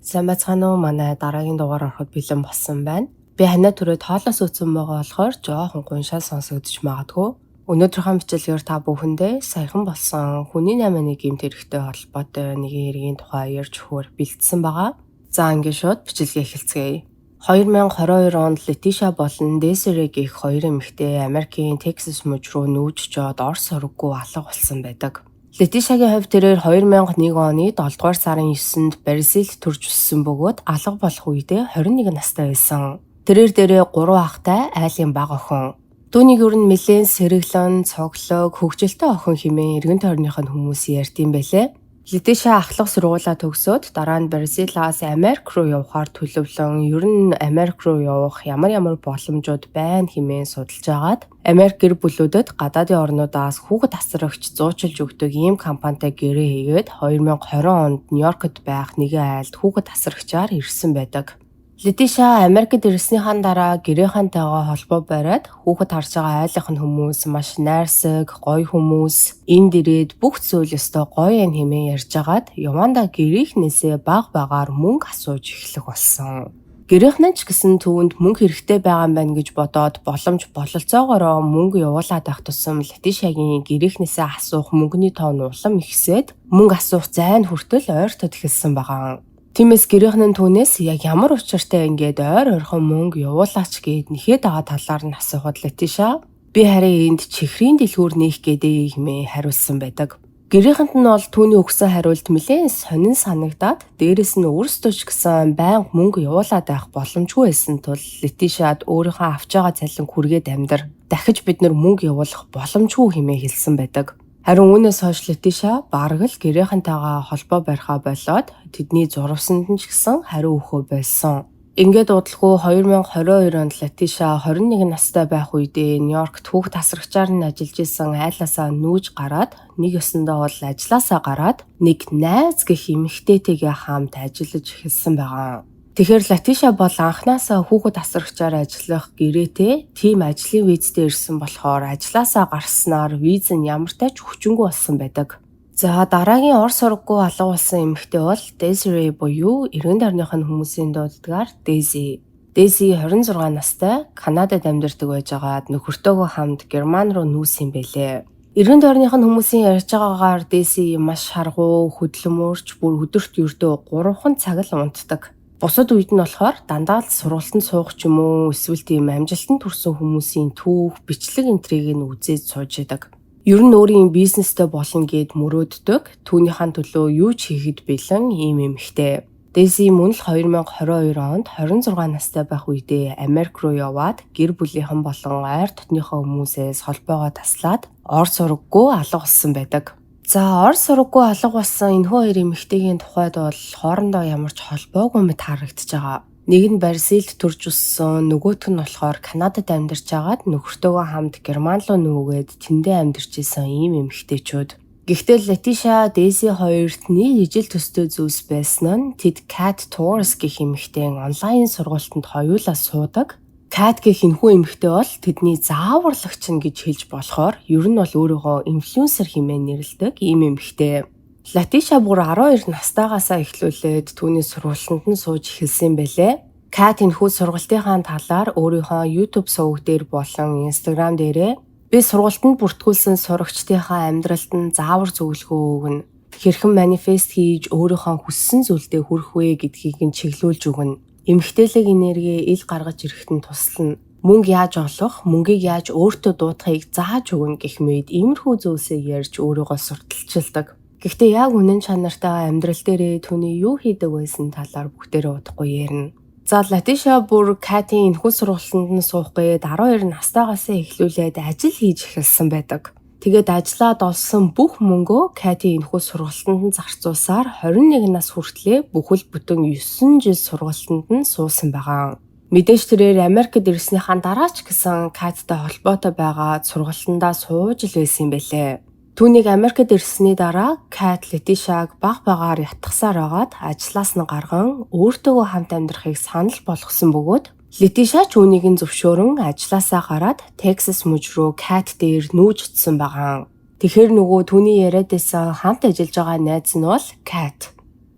Сайн бацгаана уу? Манай дараагийн дугаар ороход бэлэн болсон байна. Би ханаа түрээд хоолоос уусан байгаа болохоор жоохон гуншаа сонсогдож магадгүй. Өнөөдрийнхөө бичлэгээр та бүхэндээ саяхан болсон хүний 8-ны гэмт хэрэгтэй холбоотой нэгэн хэргийн тухай ярьж өгөхөөр бэлдсэн байгаа. За ингээд шууд бичлэгээ эхэлцгээе. 2022 онд Летиша болон Desiree гэх хоёр эмэгтэй Америкийн Texas муж руу нүүж жоод Орос сургаггүй алга болсон байдаг. Летишагийн хувьд тэрээр 2001 оны 7 дугаар сарын 9-нд Бразилд төрж өссөн бөгөөд алга болох үедээ 21 настай байсан. Тэрээр дээрээ 3 ахтай айлын бага охин. Түүнийг ер нь нэлээд сэргэлэн, цоглог, хөгжилтэй охин хэмээн эргэн тойрных нь хүмүүс ярьдсан байлээ. Летиша ахлах сургуулаа төгсөөд дараа нь Бразилаас Америк руу явахаар төлөвлөн ер нь Америк руу явах ямар боломжууд байна хэмээн судалж агаад Америк гэр бүлүүдэд гадаадын орнуудаас хүүхэд асрагч зуучилж өгдөг ийм компанитай гэрээ хийгээд 2020 онд Нью-Йоркт байх нэгэн айлд хүүхэд асрагчаар ирсэн байдаг. Летиша Америкт ирснийхэн дараа гэрээхэнтэйгээ холбоо бариад хүүхэд харж байгаа айлынх нь хүмүүс маш найрсаг, гоё хүмүүс, энд ирээд бүх зүйл өстой гоё юм хэмээн ярьж агаад явандаа гэрийнхнээсээ бага багаар мөнгө асууж эхлэх болсон. Гэрийнхэн ч гэсэн түүнд мөнгө хэрэгтэй байгаа юм байна гэж бодоод боломж бололцоогоороо мөнгө явуулаад байх тусам Летишагийн гэрийнхнээсээ асуух мөнгөний тоо нь улам ихсээд мөнгө асуух зайн хүртэл ойртод эхэлсэн байгаа. Тиймээс гэрийнхэн нь түүнээс яг ямар учиртай ингээд ойр ойрхон мөнгө явуулаач гэд нэхээ дагаа талаар нь асуухад Летиша би харин энд чихрийн дэлгүүр нээх гэдэг хэмээн хариулсан байдаг. Гэрийнхэнд нь бол түүний өгсөн хариулт нэлээд сонин санагдаад дээрэс нь өөрсдөө ч гэсэн байнга мөнгө явуулаад байх боломжгүй байсан тул Летишад өөрийнхөө авч байгаа цалин хүргээд амьдр. Дахиж бид нар мөнгө явуулах боломжгүй хэмээн хэлсэн байдаг. Харин үүнээс хойш Летиша бараг л гэрийнхэнтэйгээ холбоо барихаа болоод тэдний зурвсанд нь ч гэсэн хариу өгөхөө байсан. Ингээд удалгүй 2022 онд Летиша 21 настай байх үедээ Нью-Йоркт хүүхэд асрагчаар нь ажиллаж исэн айлаасаа нүүж гараад нэг ёсондоо бол ажилласаа гараад нэг найз гэх эмэгтэйтэйгээ хамт ажиллаж эхэлсэн байгаа. Тэгэхээр Летиша бол анхнаасаа хүүхэд асрагчаар ажиллах гэрээтэй тийм ажлын визтэй ирсэн болохоор ажилласаа гарснаар виз нь ямартай ч хүчингүй болсон байдаг. За дараагийн Орос сургаггүй алга болсон эмэгтэй бол Desiree буюу эргэн тойрных нь хүмүүсийн дуудлагаар Daisy. Daisy 26 настай Канадад амьдардаг байжгаад нөхөртөөгөө хамт Герман руу нүүсэн байлээ. Эргэн тойрных нь хүмүүсийн ярьж байгаагаар Daisy маш харгуу, хөдөлмөрч, бүр өдөрт ердөө 3 цаг л унтдаг. Бусад үед нь болохоор дандаа л сургалтанд суух ч юм уу эсвэл тийм амжилтанд хүрсэн хүмүүсийн түүх, бичлэг энтрийг нь үзээд сууж идэг. Ер нь өөрийн бизнестэй болно гэд мөрөөддөг. Түүнийхэн төлөө юу ч хийхэд бэлэн ийм эмэгтэй. Daisy мөн л 2022 онд 26 настай байх үедээ Америк руу яваад гэр бүлийнхэн болон ойр дотныхоо хүмүүсээс холбоогоо таслаад Орос сургаггүй алга болсон байдаг. За Орос сургаггүй алга болсон энэхүү хоёр эмэгтэйгийн тухайд бол хоорондоо ямар ч холбоогүй мэт харагдаж байгаа. Нэг нь Бразилд төрж өссөн, нөгөөх нь болохоор Канадад амьдарч агаад нөхөртөөгөө хамт Герман руу нүүгээд тэндээ амьдарч исэн ийм эмэгтэйчүүд. Гэхдээ Летиша, Daisy хоёрт нэг ижил төстэй зүйлс байсан нь тэд Cat Tours гэх эмэгтэйн онлайн сургалтанд хоёулаа суудаг. Cat гэх энэхүү эмэгтэй бол тэдний зааварлагч нь гэж хэлж болохоор ер нь бол өөрийгөө инфлюенсер хэмээн нэрлэдэг ийм эмэгтэй. Летиша бүр 12 настайгаасаа эхлүүлээд түүний сургалтанд нь сууж эхэлсэн байлээ. Cat энэхүү сургалтынхаа талаар өөрийнхөө YouTube суваг дээр болон Instagram дээрээ би сургалтанд бүртгүүлсэн сурагчдынхаа амьдралд нь заавар зөвлөгөө өгнө. Хэрхэн манифест хийж өөрийнхөө хүссэн зүйлдээ хүрэх вэ гэдгийг нь чиглүүлж өгнө. Эмэгтэйлэг энерги ил гаргаж ирэхэд нь туслана. Мөнгө яаж олох, мөнгийг яаж өөртөө дуудахыг зааж өгнө гэх мэт иймэрхүү зүйлсээ ярьж өөрийгөө сурталчилдаг. Гэхдээ яг үнэн чанартай амьдрал дээрээ түүний юу хийдэг байсан талаар бүгдээрээ удахгүй ярина. За Летиша бүр Cat-ийн энэхүү сургалтанд нь суух гээд 12 настайгаасаа эхлүүлээд ажил хийж эхэлсэн байдаг. Тэгээд ажиллаад олсон бүх мөнгөө Cat-ийн энэхүү сургалтанд нь зарцуулсаар 21 нас хүртлээр бүхэл бүтэн 9 жил сургалтанд нь суусан байгаа. Мэдээж тэрээр Америкт ирснийхаа дараа ч гэсэн Cat-тай холбоотой байгаа сургалтандаа сууж л байсан юм байлээ. Түүнийг Америкт ирсний дараа Cat Letishаг баг багаар ятгахсаар байгаад ажлаас нь гарган өөртөөгөө хамт амьдрахыг санал болгосон бөгөөд Летиша ч үүнийг нь зөвшөөрөн ажлаасаа гараад Texas мужи руу Cat дээр нүүж утсан байгаа. Тэгэхээр нөгөө түүний яриад байсан хамт ажиллаж байгаа найз нь бол Cat.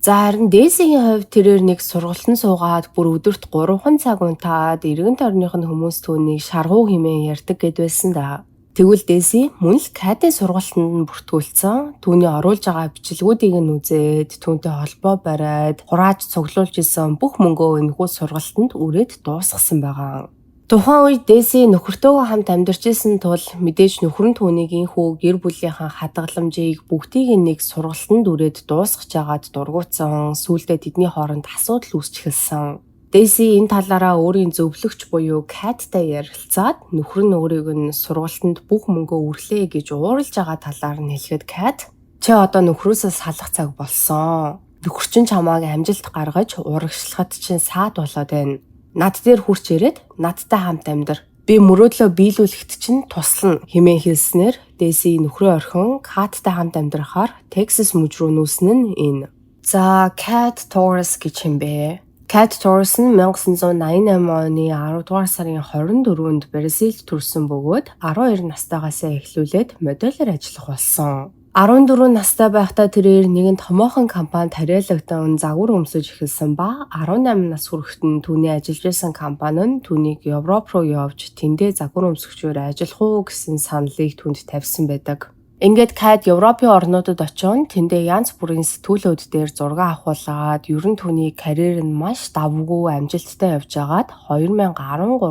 За харин Дэсигийн хувьд тэрээр нэг сургалтанд суугаад бүр өдөрт 3 цаг унтаад эргэн тойрных нь хүмүүс түүнийг шаргуу хэмээн ярьдаг гэд байсан да. Тэгвэл Дэси мөн л Катын сургалтанд нь бүртгүүлсэн түүний оруулж байгаа бичлэгүүдийг нь үзээд түүнтэй холбоо бариад хурааж цуглуулж исэн бүх мөнгөө энэхүү сургалтанд үрээд дуусгасан байгаа. Тухайн үед Дэси нөхөртөөгөө хамт амьдарч исэн тул мэдээж нөхөр нь түүнийг инхүү гэр бүлийнхаа хадгаламжийг бүгдийг нэг сургалтанд үрээд дуусгаж агаад дургуутсан. Сүүлдээ тэдний хооронд асуудал үүсч эхэлсэн. Дэси энэ талаараа өөрийн зөвлөгч буюу Каттай ярилцаад нөхөр нь өөрийг нь сургалтанд бүх мөнгөө үрлээ гэж ууралж байгаа талаар нь хэлэхэд Кат "Чи одоо нөхрөөсөө салах цаг болсон. Нөхөр чинь чамааг амжилт гаргаж урагшлахад чинь саад болоод байна. Над дээр хурч ирээд надтай хамт амьдар. Би мөрөөдлөө биелүүлэхэд чинь туслана" хэмээн хэлснээр Дэси нөхрөө орхин Каттай хамт амьдрахаар Texas мужид руу нүүсэн нь энэ. За Cat Torres гэж юм бэ? Cat Torres нь 1988 оны 10 дугаар сарын 24-нд Бразилд төрсэн бөгөөд 12 настайгаас эхлүүлээд модельээр ажиллах болсон. 14 настай байхдаа тэрээр нэгэн томоохон компанид хариалагдсан загвар өмсөж эхэлсэн ба 18 нас хүрэхэд нь түүний ажиллаж байсан компани нь түүнийг Европ руу явж тэндээ загвар өмсгчээр ажиллах уу гэсэн саналыг түүнд тавьсан байдаг. Ингээд Кат Европын орнуудад очиод тэндээ янз бүрийн сэтгүүлүүд дээр зураг авахуулаад ер нь түүний карьер нь маш давгүй амжилттай явж агаад 2013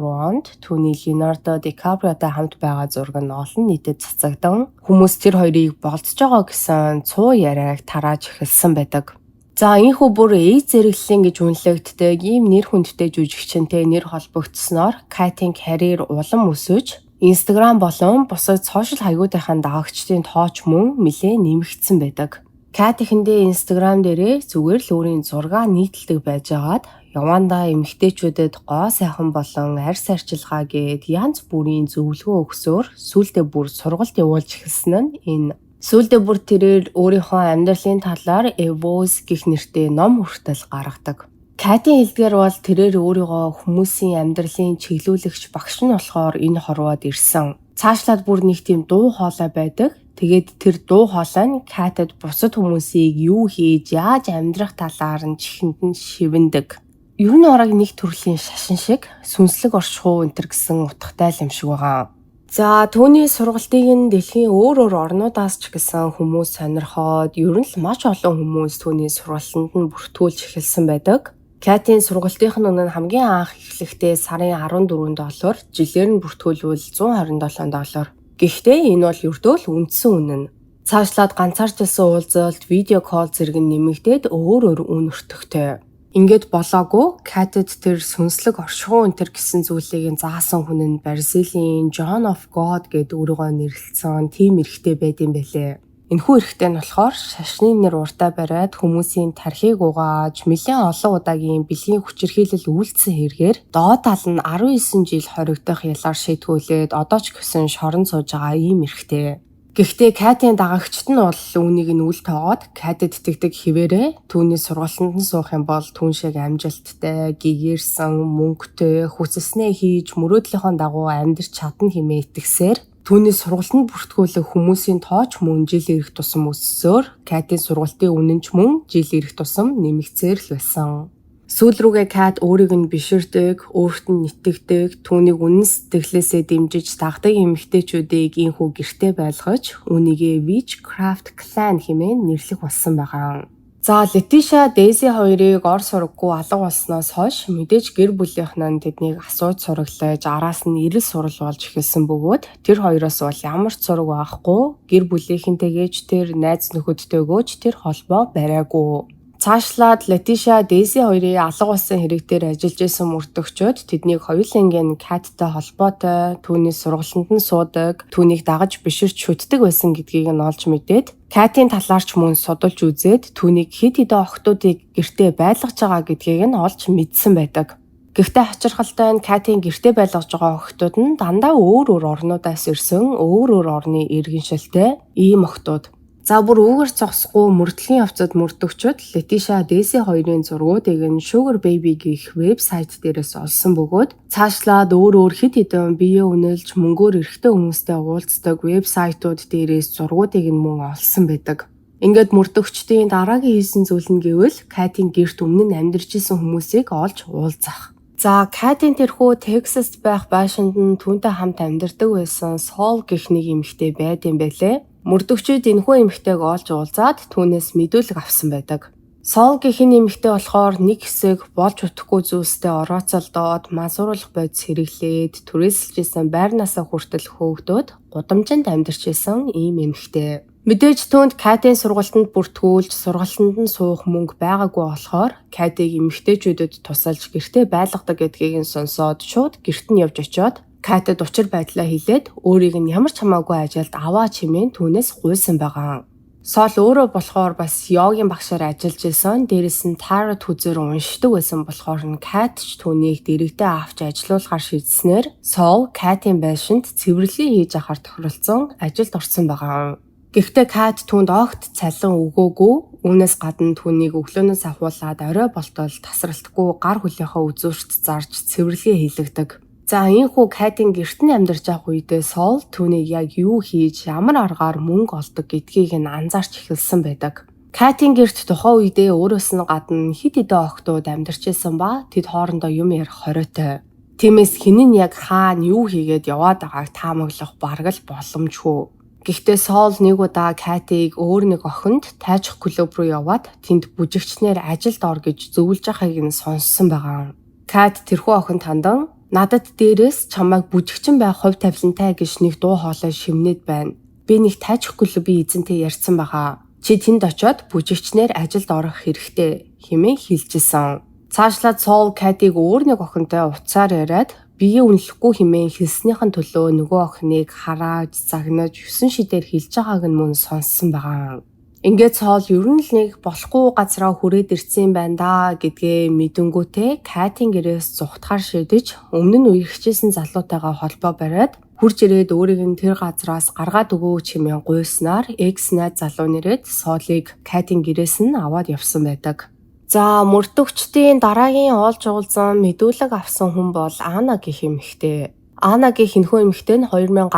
онд түүний Leonardo DiCaprioтой хамт байгаа зураг нь олон нийтэд цацагдан хүмүүс тэр хоёрыг болцож байгаа гэсэн цуу яриаг тарааж эхэлсэн байдаг. За энэхүү бүр ээж зэрэглэлийн гэж үнэлэгддэг ийм нэр хүндтэй жүжигчэнтэй нэр холбогдсноор Катын карьер улам өсөж Instagram болон бусад сошиал хаягуудынхаа дагагчдын тооч мөн нэлээд нэмэгдсэн байдаг. Кат ихэндээ Instagram дээрээ зүгээр л өөрийн зураг нийтэлдэг байжгаад явандаа эмэгтэйчүүдэд гоо сайхан болон арьс арчилгаа гээд янз бүрийн зөвлөгөө өгсөөр сүүлдээ бүр сургалт явуулж эхэлсэн нь энэ. Сүүлдээ бүр тэрээр өөрийнхөө амьдралын талаар Evoz гэх нэртэй ном хүртэл гаргадаг. Катын хэлдгээр бол тэрээр өөрийгөө хүмүүсийн амьдралын чиглүүлэгч багш нь болохоор энэ хорвоод ирсэн. Цаашлаад бүр нэг тийм дуу хоолой байдаг. Тэгээд тэр дуу хоолой нь Катад бусад хүмүүсийг юу хийж, яаж амьдрах талаар нь чихэнд нь шивэндэг. Ер нь орог нэг төрлийн шашин шиг сүнслэг оршихуу энтер гэсэн утгатай юм шиг байгаа. За түүний сургалтыг нь дэлхийн өөр орнуудаас ч гэсэн хүмүүс сонирхоод ер нь л маш олон хүмүүс түүний сургалтанд нь бүртгүүлж эхэлсэн байдаг. Катын сургалтынх нь өмнө хамгийн анх эхлэхдээ сарын 14 доллар, жилээр нь бүртгүүлвэл $127. Гэхдээ энэ бол ердөө л үндсэн үнэ нь. Цаашлаад ганцаарчилсан уулзалт, видео колл зэрэг нь нэмэгдээд өөр үн өртөгтэй. Ингээд болоогүй Катад тэр сүнслэг оршихуун энтер гэсэн зүйлийг заасан хүн нь Бразилийн John of God гэдэг өөрийгөө нэрлэлсэн тийм эрэгтэй байд юм бэлээ. Энэхүү эрэгтэй нь болохоор шашны нэр уртаа бариад хүмүүсийн тархийг угааж нэлээд олон удаагийн бэлгийн хүчирхийлэл үйлдсэн хэрэгээр доод тал нь 19 жил хоригдох ялаар шийтгүүлээд одоо ч гэсэн шорон сууж байгаа ийм эрэгтэй. Гэхдээ Катын дагагчид нь бол үүнийг нь үл тоогоод Катад итгэдэг хിവэрээ түүний сургалтанд нь суух юм бол түүн шиг амжилттай, гэгээрсэн, мөнгөтэй, хүсэлснээ хийж мөрөөдлийнхөө дагуу амьдрч чадна хэмээн итгэсээр түүний сургалтанд бүртгүүлэх хүмүүсийн тооч мөн жил ирэх тусам өссөөр Катын сургалтын үнэн ч мөн жил ирэх тусам нэмэгцээр л байсан. Сүүл рүүгээ Кат өөрийг нь биширдэг, өөрт нь итгэдэг, түүнийг үнэн сэтгэлээсээ дэмжиж дагдаг эмэгтэйчүүдийг инхүү гэртээ байлгаж, үүнийгээ Witchcraft Clan хэмээн нэрлэх болсон байгаа. За Летиша, Дэси хоёрыг ор сураггүй алга болсноос хойш мэдээж гэр бүлийнх нь тэднийг асууж сураглаж, араас нь эрэл сурал болж эхэлсэн бөгөөд тэр хоёроос бол ямар ч сураг байхгүй, гэр бүлийнхэнтэйгээ ч тэр найз нөхөдтэйгөө ч тэр холбоо бариагүй. Цаашлаад Летиша, Дэси хоёрын алга болсон хэрэг дээр ажиллаж исэн мөрдөгчөд тэднийг хоёулангийн Каттай холбоотой, түүний сургалтанд нь суудаг, түүнийг дагаж биширч шүтдэг байсан гэдгийг нь олж мэдээд Катын талаарч мөн судалж үзээд түүнийг хэд хэдэн охтуудыг гэртээ байлгаж байгаа гэдгийг нь олж мэдсэн байдаг. Гэхдээ хачирхалтай нь Катын гэртээ байлгаж байгаа охтууд нь дандаа өөр орнуудаас ирсэн, өөр орны иргэншилтэй ийм охтууд. За бүр үүгээр зогсохгүй мөрдлөгийн явцад мөрдөгчөд Летиша, Дэси хоёрын зургуудыг нь Sugar Baby гэх вебсайт дээрээс олсон бөгөөд цаашлаад өөр хэд хэдэн бие үнэлж мөнгөөр эрэгтэй хүмүүстэй уулздаг вебсайтууд дээрээс зургуудыг нь мөн олсон байдаг. Ингээд мөрдөгчдийн дараагийн хийсэн зүйл нь гэвэл Катийн гэрт өмнө нь амьдарч исэн хүмүүсийг олж уулзах. За Катийн тэрхүү Texas байх байшинд нь түүнтэй хамт амьдардаг байсан Сол гэх нэг эмэгтэй байдсан байлээ. Мөрдөгчид энэхүү эмэгтэйг олж уулзаад түүнээс мэдүүлэг авсан байдаг. Сол гэх энэ эмэгтэй болохоор нэг хэсэг болж утахгүй зүйлстэй орооцолдоод мансууруулах бодис хэрэглээд түрээсэлжсэн байрнаасаа хүртэл хөөгдөөд гудамжинд амьдарч исэн ийм эмэгтэй. Мэдээж түүнд Катийн сургалтанд бүртгүүлж сургалтанд нь суух мөнгө байгаагүй болохоор Катиг эмэгтэйчүүдэд тусалж гэртээ байлгадаг гэдгийг нь сонсоод шууд гэрт нь явж очиод Катид учир байдлаа хэлээд өөрийг нь ямар ч хамаагүй ажилд аваа чимээн түүнээс гуйсан байгаа. Сол өөрөө болохоор бас йогийн багшаар ажиллаж исэн. Дээрээс нь тарот хүзээр уншдаг байсан болохоор нь Кат ч түүнийг дэрэгдээ авч ажилуулахар шийдснээр Сол Катийн байшинд цэвэрлэгээ хийж ахаар тохиролцсон ажилд орсон байгаа. Гэхдээ Кат түүнд огт цалин өгөөгүй. Үүнээс гадна түүнийг өглөөнөөс ахуулаад орой болтол тасралтгүй гар хүлийнхээ үзүүрт зарж цэвэрлэгээ хийлэгдэг. За ийхүү Катийн гэрт нь амьдарч байх үедээ Сол түүнийг яг юу хийж ямар аргаар мөнгө олдог гэдгийг нь анзаарч эхэлсэн байдаг. Катийн гэрт тухайн үедээ өөрөөс нь гадна хэд хэдэн охтууд амьдарч исэн ба тэд хоорондоо юм ярих хориотой. Тиймээс хэн нь яг хаана юу хийгээд яваад байгааг таамаглах бараг л боломжгүй. Гэхдээ Сол нэг удаа Катийг өөр нэг охинд тайчих клуб руу яваад тэнд бүжигчнэр ажилд ор гэж зөвлөж байгааг нь сонссон байгаа. Кат тэрхүү охинд хандан "Надад дээрээс чамайг бүжигчин байх хувь тавилантай гэж нэг дуу хоолой шивнээд байна. Би нэг тайчих клубын эзэнтэй ярьсан байгаа. Чи тэнд очиод бүжигчнэр ажилд орох хэрэгтэй" хэмээн хэлжсэн. Цаашлаад Сол Катийг өөр нэг охинтой уцаар яриад бие үнэлэхгүй хэмээн хэлснийхэн төлөө нөгөө охиныг харааж, загнаж, 9 шидээр хэлж байгааг нь мөн сонссон байгаа. Ингээд Сол ер нь л нэг болохгүй газараа хүрээд ирсэн юм байна да гэдгээ мэдэнгүүтээ Катийн гэрээс зугатахаар шийдэж өмнө нь үерхжсэн залуутайгаа холбоо бариад хурж ирээд өөрийг нь тэр газраас гаргаад өгөөч хэмээн гуйснаар экс найз залуу нэрээд Солыг Катийн гэрээс нь аваад явсан байдаг. За мөрдөгчдийн дараагийн олж уулзсан мэдүүлэг авсан хүн бол Ана гэх эмэгтэй. Ана гэх энэхүү эмэгтэй нь 2019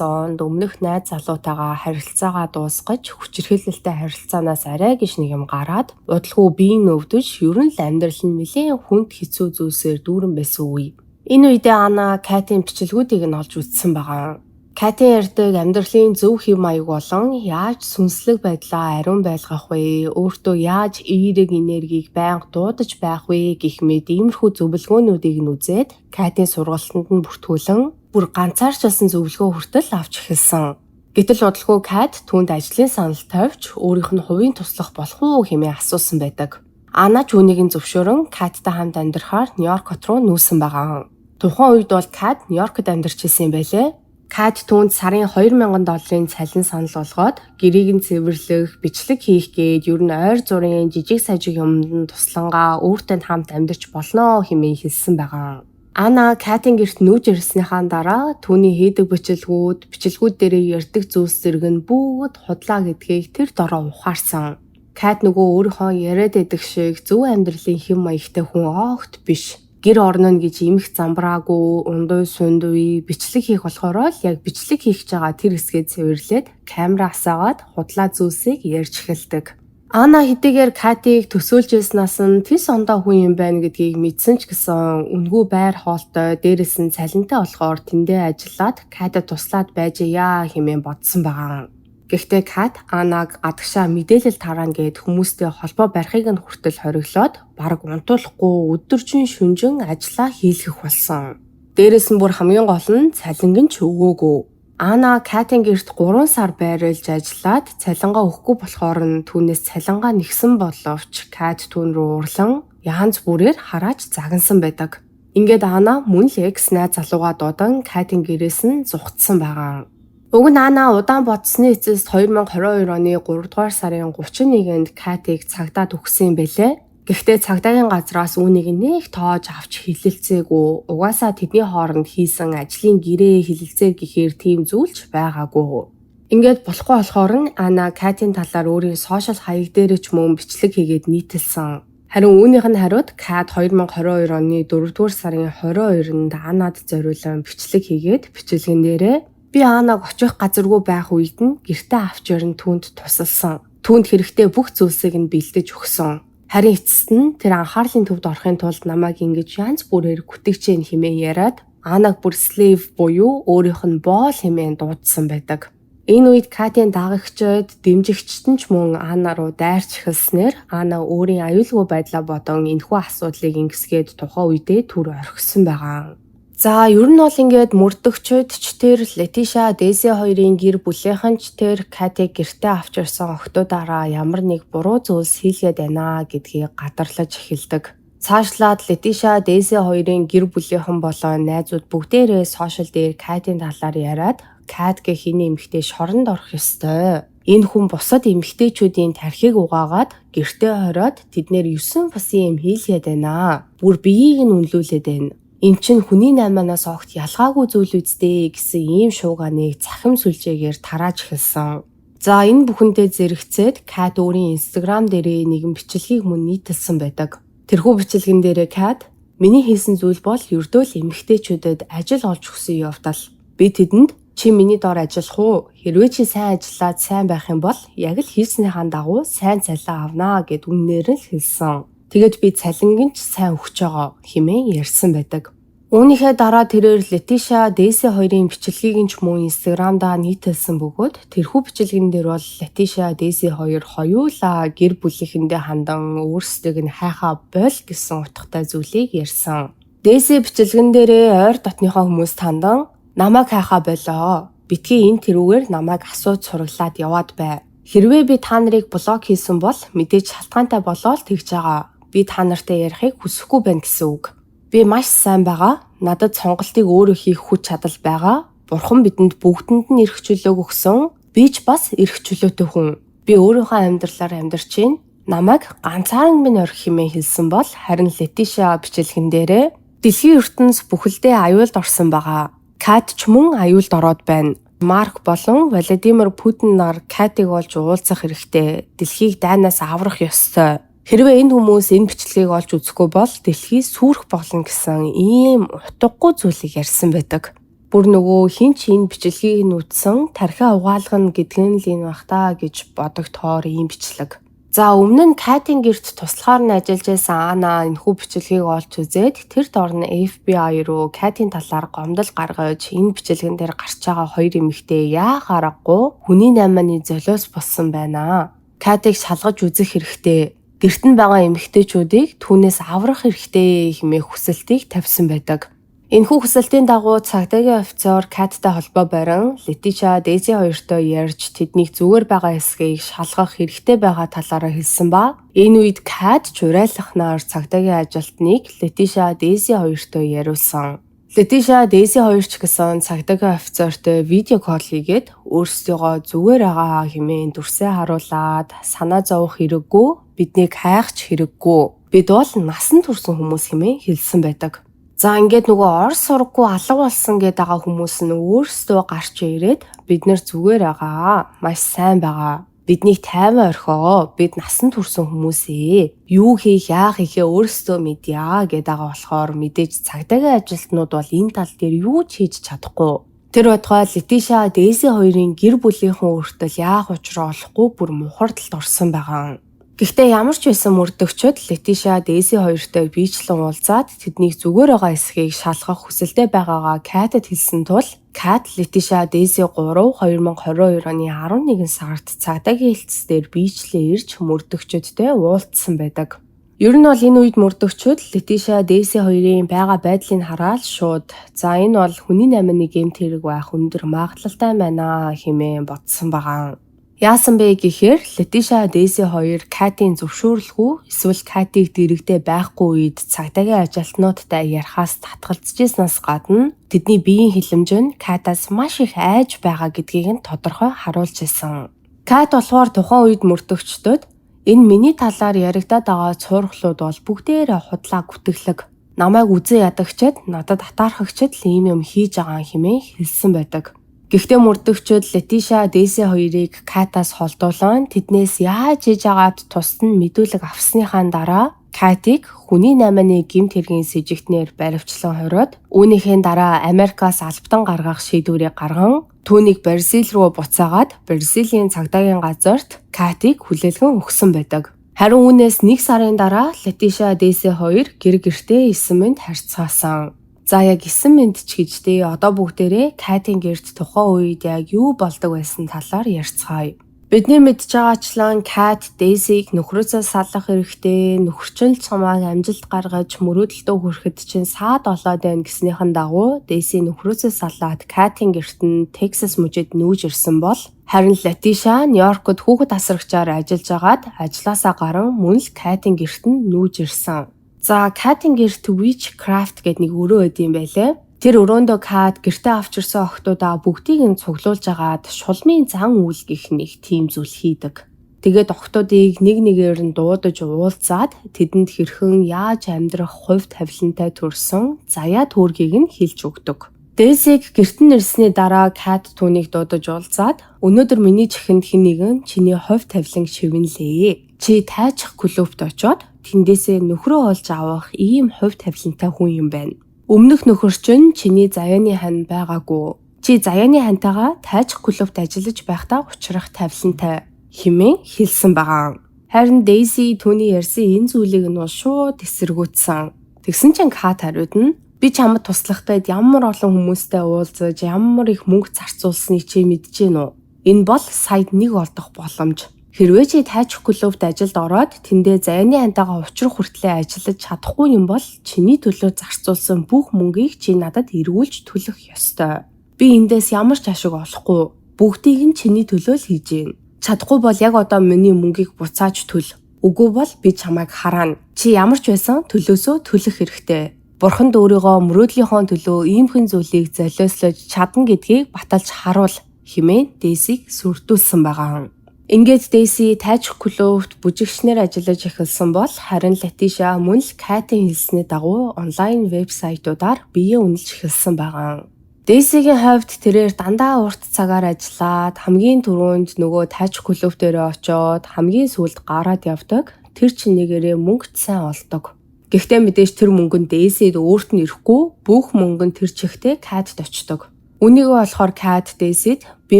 онд өмнөх найз залуутайгаа харилцаагаа дуусгаж хүчирхийлэлтэй харилцаанаас арай гэж нэг юм гараад удалгүй биеийн өвдөж ер нь л амьдрал нь нэлээд хүнд хэцүү зүйлсээр дүүрэн байсан үе. Энэ үедээ Ана Катийн бичлэгүүдийг нь олж үзсэн байгаа. Катийн ярьдаг амьдралын зөв хэв маяг болон яаж сүнслэг байдлаа ариун байлгах вэ, өөртөө яаж эерэг энергийг байнга дуудаж байх вэ гэх мэт иймэрхүү зөвлөгөөнүүдийг нь үзээд Катийн сургалтанд нь бүртгүүлэн бүр ганцаарчилсан зөвлөгөө хүртэл авч эхэлсэн. Гэтэл удалгүй Кат түүнд ажлын санал тавьж өөрийнх нь хувийн туслах болох уу хэмээн асуусан байдаг. Ана ч үүнийг нь зөвшөөрөн Каттай хамт амьдрахаар Нью-Йорк руу нүүсэн байгаа. Тухайн үед бол Кат Нью-Йоркод амьдарч ирсэн юм байлээ. Кат түүнд сарын $2000 цалин санал болгоод гэрийг нь цэвэрлэх, бичлэг хийх гээд ер нь ойр зургийн жижиг сажиг юмд туслангаа өөртөө хамт амьдарч болно хэмээн хэлсэн байгаа. Ана Катийн гэрт нүүж ирснийхаа дараа түүний хийдэг бичлэгүүд дээрээ ярьдаг зүйлс зэрэг нь бүгд худлаа гэдгийг тэр дороо ухаарсан. Кат нөгөө өөрийнхөө яриад байдаг шиг зөв амьдралын хэм маягтай хүн огт биш. Гэр орно гэж имэх замбраагүй, ундуй сундуй бичлэг хийх болохоор л яг бичлэг хийх байгаа тэр хэсгээ цэвэрлээд камера асаагаад худлаа зүйлсийг ярьж эхэлдэг. Ана хэдийгээр Катийг төсөөлж яснаас нь тис ондоо хүн юм байна гэдгийг мэдсэн ч гэсэн үнгүй байр хоолтой дээрээс нь цалинтай болохоор тэндээ ажиллаад Катад туслаад байж яа хэмээн бодсон байгаа. Гэхдээ Кат Анаг гадагшаа мэдээлэл тараан гээд хүмүүстэй холбоо барихыг нь хүртэл хориглоод бараг унтуулахгүй өдөржин шүнжин ажиллаа хийлгэх болсон. Дээрээс нь бүр хамгийн гол нь цалинг нь ч өгөөгүй. Ана Катийн гэрт 3 сар байрлаж ажиллаад цалингаа өгөхгүй болохоор нь түүнээс цалингаа нэгсэн боловч Кат түүн рүү урлан янз бүрээр харааж загнасан байдаг. Ингээд Ана мөн л экс найз залууга дуудан Катийн гэрээс нь зугатсан байгаа. Уг нь Ана удаан бодсны эцэст 2022 оны 3 дугаар сарын 31-нд Катийг цагдаад өгсөн юм бэлээ. Гэхдээ цагдаагийн газраас үүнийг нэг тоож авч хэлэлцээгүй. Угаасаа тэдний хооронд хийсэн ажлын гэрээ хэлэлцээр гэхээр тийм зүйлч байгаагүй. Ингээд болохгүй болохоор нь Ана Катийн талаар өөрийн сошиал хаяг дээр ч мөн бичлэг хийгээд нийтэлсэн. Харин үүнийх нь хариуд Кат 2022 оны 4 дугаар сарын 22-нд Анад зориулан бичлэг хийгээд бичлэгэн дээрээ "Би Анаг очих газаргүй байх үед нь гэртээ авч ярин түүнд тусалсан. Түүнд хэрэгтэй бүх зүйлсийг нь бэлдэж өгсөн. Харин эцэст нь тэр анхаарлын төвд орохын тулд намайг ингэж янз бүрээр күтэгч хэмээн яриад Анаг бүр slave буюу өөрийнх нь боол хэмээн дуудсан байдаг. Энэ үед Катийн дагагчид, дэмжигчид нь ч мөн Ана руу дайрч эхэлснээр Ана өөрийн аюулгүй байдлаа бодон энэхүү асуудлыг ингэсгээд тухайн үедээ түр орхисон байгаа. За ер нь бол ингээд мөрдөгчд ч тэр Летиша, Дэйси хоёрын гэр бүлийнхэн ч тэр Катиг гэртээ авч ирсэн охтуудаараа ямар нэг буруу зүйлс хийлгээд байна гэдгийг гадарлаж эхэлдэг. Цаашлаад Летиша, Дэйси хоёрын гэр бүлийнхэн болон найзууд бүгдээрээ сошиал дээр Катийн талаар яриад Кат гэх энэ эмэгтэй шоронд орох ёстой. Энэ хүн бусад эмэгтэйчүүдийн тархийг угаагаад гэртээ хороод тэднэр 9 фасын юм хийлгээд байна. Бүр биеийг нь үнэлүүлээд байна. Энд чинь хүний найманаас огт ялгаагүй зүйл үсттэй гэсэн ийм шууганыг цахим сүлжээгээр тарааж эхэлсэн. За энэ бүхэнтэй зэрэгцээд Кат өөрийн Instagram дээрээ нэгэн бичлэгийг мөн нийтэлсэн байдаг. Тэрхүү бичлэгэн дээрээ Кат миний хийсэн зүйл бол ердөө л эмэгтэйчүүдэд ажил олж өгсөн явдал. Би тэдэнд чи миний доор ажиллах уу? Хэрвээ чи сайн ажиллаад сайн байх юм бол яг л хийснийхаа дагуу сайн цалин авнаа гэд үннээр нь хэлсэн. Тэгэд би цалингийн ч сайн өгч байгаа хэмээн ярьсан байдаг. Үүнийхээ дараа тэрээр Летиша, Дэйси хоёрын бичлэгийг ч мөн Instagram-даа нийтэлсэн бөгөөд тэрхүү бичлэгэн дээр бол Летиша, Дэйси хоёр хоёулаа гэр бүлийнхэндээ хандан өөрсдийг нь хайхаа боль гэсэн утгатай зүйлийг ярьсан. Дэйси бичлэгэн дээрээ ойр дотныхоо хүмүүст хандан намайг хайхаа болоо. Битгий энэ тэрүүгээр намайг асууж сураглаад яваад бай. Хэрвээ би та нарыг блок хийсэн бол мэдээж шалтгаантай болоо л тэгж байгаа. Би та нартай ярихыг хүсэхгүй байна гэсэн үг. Би маш сайн байгаа. Надад сонголтыг өөрөө хийх хүч чадал байгаа. Бурхан бидэнд бүгдэнд нь эрх чөлөөг өгсөн. Би ч бас эрх чөлөөтэй хүн. Би өөрийнхөө амьдралаар амьдарч байна. Намайг ганцаараа минь орхих хэмээн хэлсэн бол харин Летиша бичлэгэн дээрээ дэлхийн ертөнц бүхэлдээ аюулд орсон байгаа. Кат ч мөн аюулд ороод байна. Марк болон Владимир Путин нар Катиг олж уулзах хэрэгтэй. Дэлхийг дайнаас аврах ёстой. Хэрвээ энэ хүмүүс энэ бичлэгийг олж үзэхгүй бол дэлхий сүрэх болно гэсэн ийм утгагүй зүйлийг ярьсан байдаг. Бүр нөгөө хин ч энэ бичлэгийг нь үзсэн тархиа угаалгана гэдгэн л энэ бах та гэж бодогдохоор ийм бичлэг. За өмнө нь Катийн гэрт туслахаар нь ажиллаж байсан Ана энэхүү бичлэгийг олж үзээд тэр дор нь FBI руу Катийн талаар гомдол гаргаж энэ бичлэгэн дээр гарч байгаа хоёр эмэгтэй яах аргагүй хүний наймааны золиос болсон байна. Катийг шалгаж үзэх хэрэгтэй. Гэрт нь байгаа эмэгтэйчүүдийг түүнээс аврах хэрэгтэй хэмээх хүсэлтийг тавьсан байдаг. Энэхүү хүсэлтийн дагуу цагдаагийн офицер Каттай холбоо барин Летиша, Дэйси хоёртой ярьж тэднийг зүгээр байгаа эсэхийг шалгах хэрэгтэй байгаа талаараа хэлсэн ба энэ үед Кат чурайлахнаар цагдаагийн ажилтныг Летиша, Дэйси хоёртой яриулсан. Летиша, Дэйси хоёр ч гэсэн цагдаагийн офицертой видео кол хийгээд өөрсдийгөө зүгээр байгаа хэмээн дүрсээ харуулад санаа зовох хэрэггүй, биднийг хайх ч хэрэггүй. Бид бол насан турсан хүмүүс хэмээн хэлсэн байдаг. За ингээд нөгөө орс сургаггүй алга болсон гэдэг байгаа хүмүүс нь өөрсдөө гарч ирээд бид нэр зүгээр байгаа, маш сайн байгаа. Биднийг тайван орхио. Бид насан турсан хүмүүс ээ. Юу хийх, яах ихээ өөрсдөө мэдъя гэдэг байгаа болохоор мэдээж цагдаагийн ажилтнууд бол энэ тал дээр юу ч хийж чадахгүй. Тэр байтугай Летиша, Дэйси хоёрын гэр бүлийнхэн өөртөө яах учраа олохгүй бүр мухардалд орсон байгаа. Гэхдээ ямар ч байсан мөрдөгчд Летиша, Дэйси хоёртой биечлэн уулзаад тэднийг зүгээр байгаа эсэхийг шалгах хүсэлтэй байгаагаа Катад хэлсэн тул Кат, Летиша, Дэйси 2022 оны 11 сард цагдаагийн хэлтсээр биечлэн ирж мөрдөгчдтэй уулзсан байдаг. Ер нь бол энэ үед мөрдөгчд Летиша, Дэйси хоёрын байгаа байдлыг хараад шууд за энэ бол хүний найманы гэмт хэрэг байх өндөр магадлалтай байна хэмээн бодсон байгаа. Яасан бэ гэхээр Летиша, Дэйси хоёр Катийн зөвшөөрлгүй эсвэл Катийг дэрэгдээ байхгүй үед цагдаагийн ажилтнуудтай ярихаас татгалзажсанаас гадна тэдний биеийн хилэмж нь Катаас маш их айж байгаа гэдгийг нь тодорхой харуулж ирсэн. Кат болохоор тухайн үед мөрдөгчдөд энэ миний талаар яригадаад байгаа цуурхлууд бол бүгдээрээ худлаа гүтгэлэг. Намайг үзэн ядагчид, надад атаархагчид л ийм юм хийж байгаа хэмээн хэлсэн байдаг. Гэхдээ мөрдөгчид Летиша, Дейзи хоёрыг Катаас холдуулан тэднээс яаж иж агаад тусад нь мэдүүлэг авсныхаа дараа Катиг хүний 8-ны гэмт хэргийн сэжигтнээр баривчлан хориод үүнийхээ дараа Америкаас албатан гаргах шийдвэрийг гарган түүнийг Бразил руу буцаагаад Бразилийн цагдаагийн газарт Катиг хүлээлгэн өгсөн байдаг. Харин үүнээс 1 сарын дараа Летиша, Дейзи хоёр гэр гертээ 9 мэнд харьцаасан. За яг 9 мэнд ч гэжтэй одоо бүгдээрээ Катийн гэрт тухайн үед яг юу болдог байсан талаар ярьцгаая. Бидний мэдж байгаачлан Кат Дейзиг нөхрөөсөө салах хэрэгтэй, нөхөрчл чамааг амжилт гаргаж мөрөөдөлтөө хүрэхэд чинь саад болоод байна гэснийхэн дагуу Дейзи нөхрөөсөө салаад Катийн гэрт нь Texas мужид нүүж ирсэн бол харин Летиша Нью-Йоркод хүүхэд асрагчаар ажиллаж агаад ажлаасаа гарan мөн л Катийн гэрт нь нүүж ирсэн. За Катийн гэрт Witchcraft гэдэг нэг өрөө байд юм байлээ. Тэр өрөөндөө Кат гэртээ авч ирсэн охтуудаа бүгдийг нь цуглуулж агаад шулмын зан үйл гэх нэг тийм зүйл хийдэг. Тэгээд охтуудыг нэг нэгээр нь дуудаж уулзаад тэдэнд хэрхэн яаж амьдрах хувь тавилантай төрсөн заяа түүргийг нь хэлж өгдөг. Дейзиг гэрт нь ирсний дараа Кат түүнийг дуудаж уулзаад өнөөдөр миний чихэнд хэн нэгэн чиний хувь тавилан шивнэлээ. Чи тайчих клубт очоод тэндээсээ нөхрөө олж авах ийм хувь тавилантай хүн юм байна. Өмнөх нөхөр чинь чиний заяаны хань байгаагүй. Чи заяаны хантайгаа тайчих клубт ажиллаж байхдаа учрах тавилантай хэмээн хэлсэн байгаа. Харин Дейзи түүний ярьсан энэ зүйлийг нь шууд эсэргүүцсэн. Тэгсэн чинь Кат хариуд нь би чамд туслахтай ямар олон хүмүүстэй уулзаж ямар их мөнгө зарцуулсныг чи мэдэж гин үү? Энэ бол сая 1 олдох боломж. Хэрвээ чи тайчих клубт ажилд ороод тэндээ заяаны хантайгаа учрах хүртлээр ажиллаж чадахгүй юм бол чиний төлөө зарцуулсан бүх мөнгийг чи надад эргүүлж төлөх ёстой. Би эндээс ямар ч ашиг олохгүй. Бүгдийг нь чиний төлөө л хийж гин. Чадахгүй бол яг одоо миний мөнгийг буцааж төл. Үгүй бол би чамайг хараана. Чи ямар ч байсан төлөөсөө төлөх хэрэгтэй. Бурханд өөрийгөө мөрөөдлийнхөө төлөө иймхэн зүйлийг золиослож чадна гэдгийг баталж харуул хэмээн Дейзиг сүрдүүлсэн байгаа. Ингээд Дейзи тайчих клубт бүжигчнэр ажиллаж эхэлсэн бол харин Летиша мөн л Катийн хэлсний дагуу онлайн вебсайтуудаар биеэ үнэлж эхэлсэн байгаа. Дейзигийн хувьд тэрээр дандаа урт цагаар ажиллаад хамгийн түрүүнд нөгөө тайчих клуб дээрээ очоод хамгийн сүүлд гараад явдаг. Тэр чинь нэгээрээ мөнгө сайн олдог. Гэхдээ мэдээж тэр мөнгө нь Дейзид өөрт нь ирэхгүй бүх мөнгө нь тэр чихтэй Катд очдог. Үнийгөө болохоор Кат Дейзид би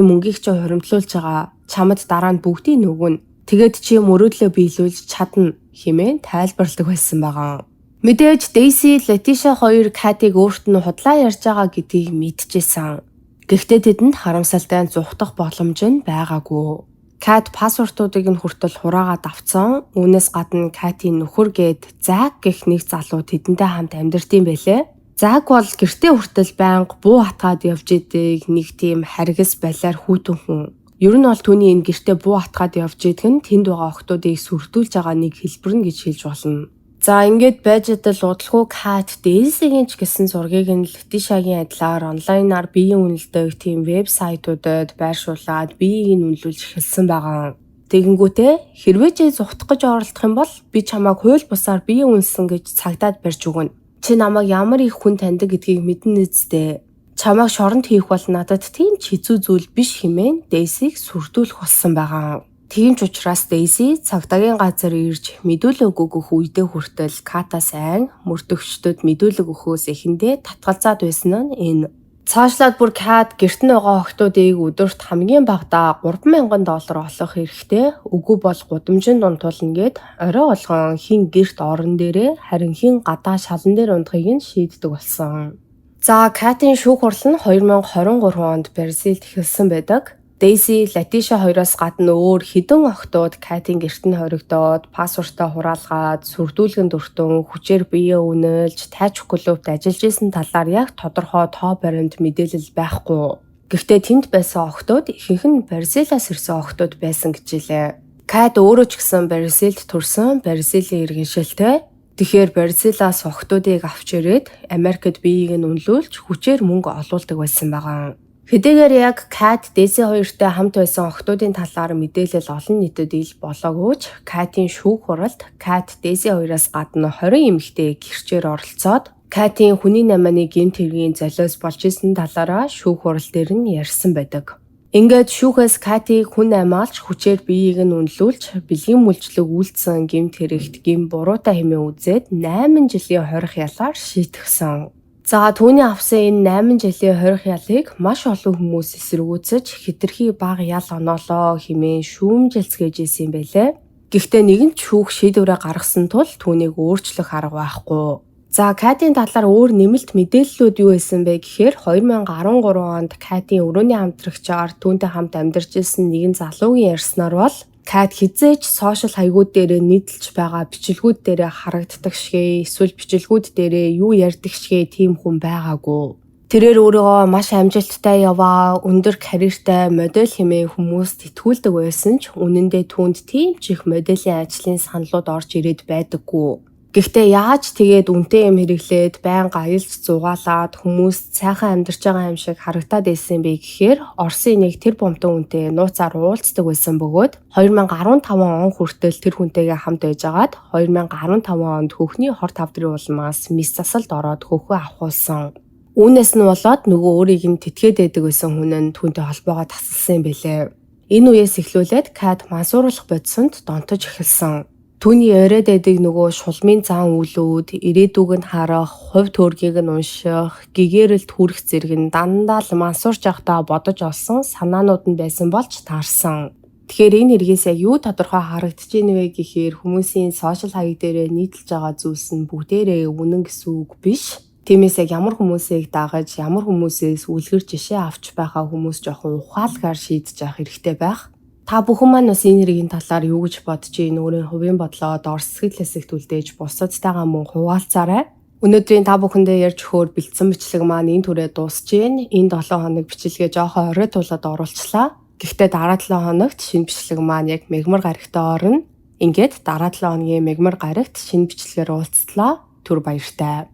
мөнгийг чи хуримтлуулж байгаа. Чамд дараа нь бүгдийг нөгөн. Тэгээд чи мөрөөдлөө биелүүлж чадна хэмээн тайлбарладаг байсан байгаа. Мэдээж Дейзи, Летиша хоёр Катиг өөрт нь худлаа ярьж байгаа гэдгийг мэдчихсэн. Гэхдээ тэдэнд харамсалтай зугтах боломж нь байгаагүй. Кат пассвортуудыг нь хүртэл хураагаад авцсан. Үүнээс гадна Катийн нөхөр гээд Зак гэх нэг залуу тэдэнтэй хамт амьдарч юм байлээ. Зак бол гэртээ хүртэл байнга буу хатгаад явж идэг нэг тийм харгас балиар хүүтэн хүн. Ер нь бол түүний энэ гэртээ буу хатгаад явж идэг нь тэнд байгаа охтуудыг сүрдүүлж байгаа нэг хэлбэр нь гэж хэлж болно. За ингээд байж идэл удалгүй Кат Дейзигийн ч гэсэн зургийг нь Летишагийн адилаар онлайнаар биеийн үнэлдэг тийм вебсайтуудад байршуулад биеийг нь үнэлүүлж эхэлсэн байгаа. Тэгэнгүүтээ хэрвээ чи зүхтах гэж оролдох юм бол би чамайг хууль бусаар биеийн үнэлсэн гэж цагдаад барьж өгнө. Чи намайг ямар их хүн таньдаг гэдгийг мэднэ үсттэй. Чамайг шоронд хийх бол надад тийм ч хэцүү зүйл биш хэмээн Дейзиг сүрдүүлэх болсон байгаа. Тийм ч учраас Дейзи цагдаагийн газар ирж мэдүүлэг өгөх үедээ хүртэл Катаас айн мөрдөгчдөд мэдүүлэг өгөхөөс эхэндээ татгалзаад байсан нь энэ. Цаашлаад бүр Кат гэрт нь байгаа охтуудыг өдөрт хамгийн багадаа $3,000 олох хэрэгтэй. Үгүй бол гудамжинд унтуулна гэд орой болгон хин гэрт орон дээрээ харин хин гадаа шалан дээр унтахыг нь шийддэг болсон. За Катийн шүүх хурал нь 2023 онд Бразилд эхэлсэн байдаг. Дейзи, Летиша хоёроос гадна өөр хэдэн охтууд Катийн гэрт нь хоригдоод пассвортоо хураалгаад сүрдүүлгэн дүртэн хүчээр биеэ үнэлж тайчих клубт ажиллаж исэн талаар яг тодорхой тоо баримт мэдээлэл байхгүй. Гэхдээ тэнд байсан охтууд ихэнх нь Бразилаас ирсэн охтууд байсан гэжээ. Кат өөрөө ч гэсэн Бразилд төрсэн Бразилийн иргэншилтэй. Тэгэхээр Бразилаас охтуудыг авч ирээд Америкт биеийг нь үнэлүүлж хүчээр мөнгө олуулдаг байсан байгаа. Хэдийгээр яг Кат Дейзи хоёртой хамт байсан охтуудын талаар мэдээлэл олон нийтэд ил болоогүй ч Катийн шүүх хуралд Кат Дейзи хоёроос гадна 20 эмэгтэй гэрчээр оролцоод Катийн хүний намааны гэмт хэргийн золиос болж исэн талаараа шүүх хурал дээр нь ярьсан байдаг. Ингээд шүүхээс Катиг хүн амиалж хүчээр биеийг нь үнэлүүлж бэлгийн мүлжлэг үйлдсэн гэмт хэрэгт гин буруутай хэмээн үзээд 8 жилийн хорих ялаар шийтгсэн. За түүний авсан энэ 8 жилийн хорих ялыг маш олон хүмүүс эсэргүүцэж хэтэрхий бага ял оноолоо хэмээн шүүмжилцгээж исэн юм байлээ. Гэхдээ нэгэн ч шүүх шийдвэрээ гаргасан тул түүнийг өөрчлөх арга байхгүй. За Катийн талаар өөр нэмэлт мэдээллүүд юу байсан бэ гэхээр 2013 онд Катийн өрөөний хамтрагчаар түүнтэй хамт амьдарч ирсэн нэгэн залуугийн ярьснаар бол Кат хизээч сошиал хаягууд дээр нийтэлж байгаа бичлэгүүд дээр харагддаг шигээ эсвэл бичлэгүүд дээр юу ярьдаг шигээ тийм хүн байгаагүй. Тэрээр өөрийгөө маш амжилттай яваа, өндөр карьертай модель хэмээн хүмүүст итгүүлдэг байсан ч үнэндээ түүнд тийм ч их моделийн ажлын саналууд орж ирээд байдаггүй. Гэхдээ яаж тэгээд үнэтэй юм хэрэглээд байнга аялж зугаалаад хүмүүст сайхан амьдарч байгаа юм шиг харагдаад байсан бэ гэхээр Оросын нэг тэр бомтон хүнтэй нууцаар уулздаг байсан бөгөөд 2015 он хүртэл тэр хүнтэйгээ хамт байжгаад 2015 онд хөхний хор тавдрын улмаас мис засалд ороод хөхөө авахулсан. Үүнээс нь болоод нөгөө өөрийг нь тэтгээд байдаг байсан хүн нь түүнтэй холбоогоо тасалсан юм билээ. Энэ үеэс эхлүүлээд Кат мансууруулах бодисонд донтож эхэлсэн. Түүний яриад байдаг нөгөө шулмын зан үйлүүд, ирээдүг нь харах, хувь төөргийг нь унших, гэгээрэлд хүрэх зэрэг нь дандаа л мансуурч явахдаа бодож олсон санаанууд нь байсан болж таарсан. Тэгэхээр энэ хэрэгээс яг юу тодорхой харагдаж ийн вэ гэхээр хүмүүсийн сошиал хаяг дээр нийтэлж байгаа зүйлс нь бүгдээрээ үнэн гэсэн үг биш. Тиймээс яг ямар хүмүүсийг дагаж, ямар хүмүүсээс үлгэр жишээ авч байгаа хүмүүс жоохон ухаалгаар шийдэж авах хэрэгтэй байх. Та бүхэн маань бас энэ хэргийн талаар юу гэж бодож ийн өөрийн хувийн бодлоо доор сэтгэл хэсэгт үлдээж бусадтайгаа мөн хуваалцаарай. Өнөөдрийн та бүхэндээ ярьж өгөхөөр бэлдсэн бичлэг маань энэ түрээ дуусж ийн. Энэ 7 хоног бичлэгээ жоохон орой тулаад оруулчлаа. Гэхдээ дараа 7 хоногт шинэ бичлэг маань яг мегмар гарагтай орно. Ингээд дараа 7 хоногийн мегмар гарагт шинэ бичлэгээр уулзтлаа. Түр баяртай.